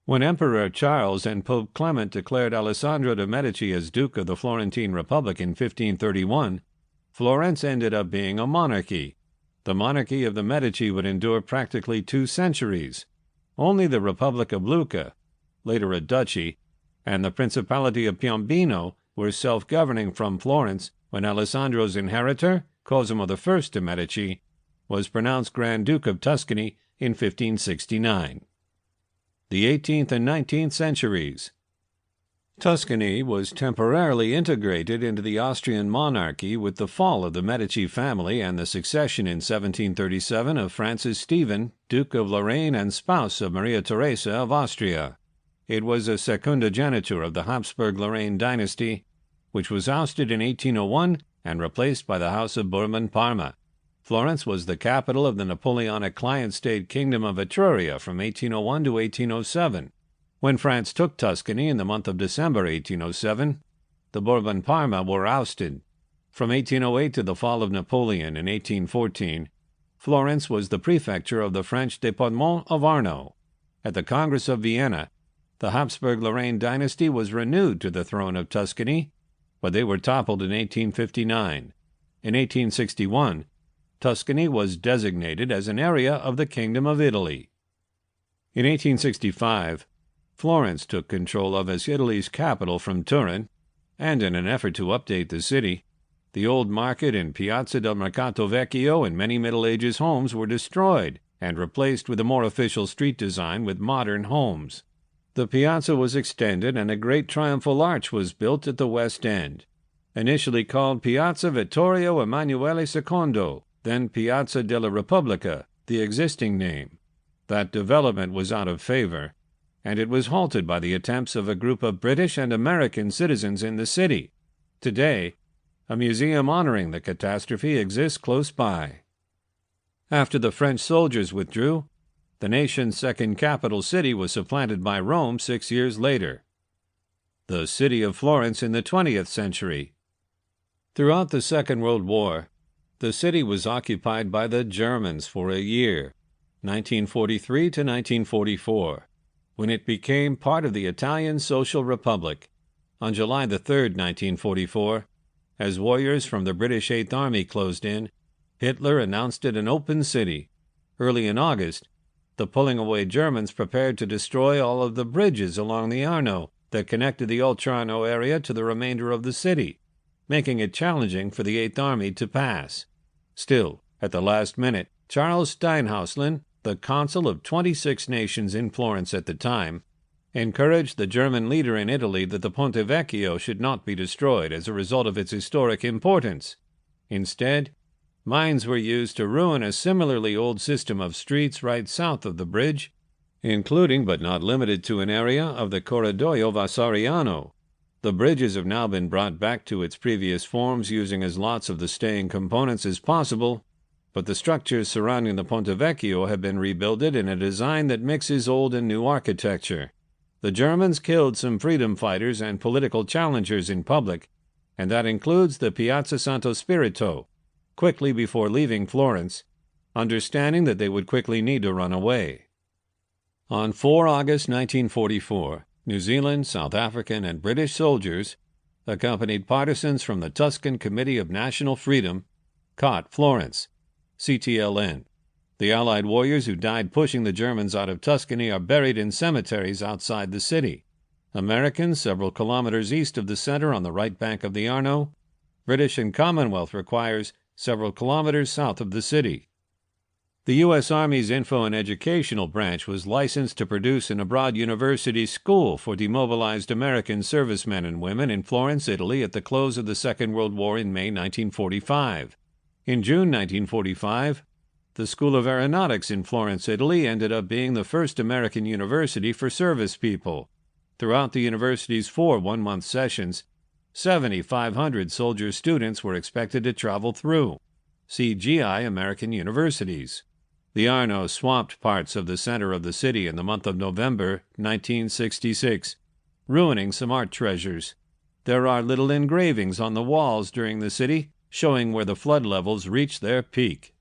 When Emperor Charles and Pope Clement declared Alessandro de' Medici as Duke of the Florentine Republic in 1531, Florence ended up being a monarchy. The monarchy of the Medici would endure practically 2 centuries. Only the Republic of Lucca, later a duchy, and the Principality of Piombino were self-governing from Florence when Alessandro's inheritor, Cosimo I de' Medici, was pronounced Grand Duke of Tuscany in 1569. The 18th and 19th centuries. Tuscany was temporarily integrated into the Austrian monarchy with the fall of the Medici family and the succession in 1737 of Francis Stephen, Duke of Lorraine and spouse of Maria Theresa of Austria. It was a secundogeniture of the Habsburg-Lorraine dynasty, which was ousted in 1801 and replaced by the House of Bourbon-Parma. Florence was the capital of the Napoleonic client-state Kingdom of Etruria from 1801 to 1807. When France took Tuscany in the month of December 1807, the Bourbon-Parma were ousted. From 1808 to the fall of Napoleon in 1814, Florence was the prefecture of the French Département of Arno. At the Congress of Vienna, the Habsburg-Lorraine dynasty was renewed to the throne of Tuscany, but they were toppled in 1859. In 1861, Tuscany was designated as an area of the Kingdom of Italy. In 1865, Florence took control of as Italy's capital from Turin, and in an effort to update the city, the old market and Piazza del Mercato Vecchio and many Middle Ages homes were destroyed and replaced with a more official street design with modern homes. The piazza was extended and a great triumphal arch was built at the west end, initially called Piazza Vittorio Emanuele II, then Piazza della Repubblica, the existing name. That development was out of favor, and it was halted by the attempts of a group of British and American citizens in the city. Today, a museum honoring the catastrophe exists close by. After the French soldiers withdrew, the nation's second capital city was supplanted by Rome 6 years later. The city of Florence in the 20th century. Throughout the Second World War, the city was occupied by the Germans for a year, 1943 to 1944, when it became part of the Italian Social Republic. On July 3, 1944, as warriors from the British Eighth Army closed in, Hitler announced it an open city. Early in August, the pulling away Germans prepared to destroy all of the bridges along the Arno that connected the Oltrarno area to the remainder of the city, making it challenging for the Eighth Army to pass. Still, at the last minute, Charles Steinhauslin, the consul of 26 nations in Florence at the time, encouraged the German leader in Italy that the Ponte Vecchio should not be destroyed as a result of its historic importance. Instead, mines were used to ruin a similarly old system of streets right south of the bridge, including but not limited to an area of the Corridoio Vasariano. The bridges have now been brought back to its previous forms using as lots of the staying components as possible, but the structures surrounding the Ponte Vecchio have been rebuilded in a design that mixes old and new architecture. The Germans killed some freedom fighters and political challengers in public, and that includes the Piazza Santo Spirito, quickly before leaving Florence, understanding that they would quickly need to run away. On 4 August 1944, New Zealand, South African, and British soldiers, accompanied partisans from the Tuscan Committee of National Freedom, caught Florence, CTLN. The Allied warriors who died pushing the Germans out of Tuscany are buried in cemeteries outside the city. Americans several kilometers east of the center on the right bank of the Arno. British and Commonwealth requires several kilometers south of the city. The U.S. Army's Info and Educational Branch was licensed to produce an abroad university school for demobilized American servicemen and women in Florence, Italy at the close of the Second World War in May 1945. In June 1945, the School of Aeronautics in Florence, Italy ended up being the first American university for service people. Throughout the university's 4 one-month sessions, 7,500 soldier students were expected to travel through. See GI American Universities. The Arno swamped parts of the center of the city in the month of November 1966, ruining some art treasures. There are little engravings on the walls during the city showing where the flood levels reached their peak.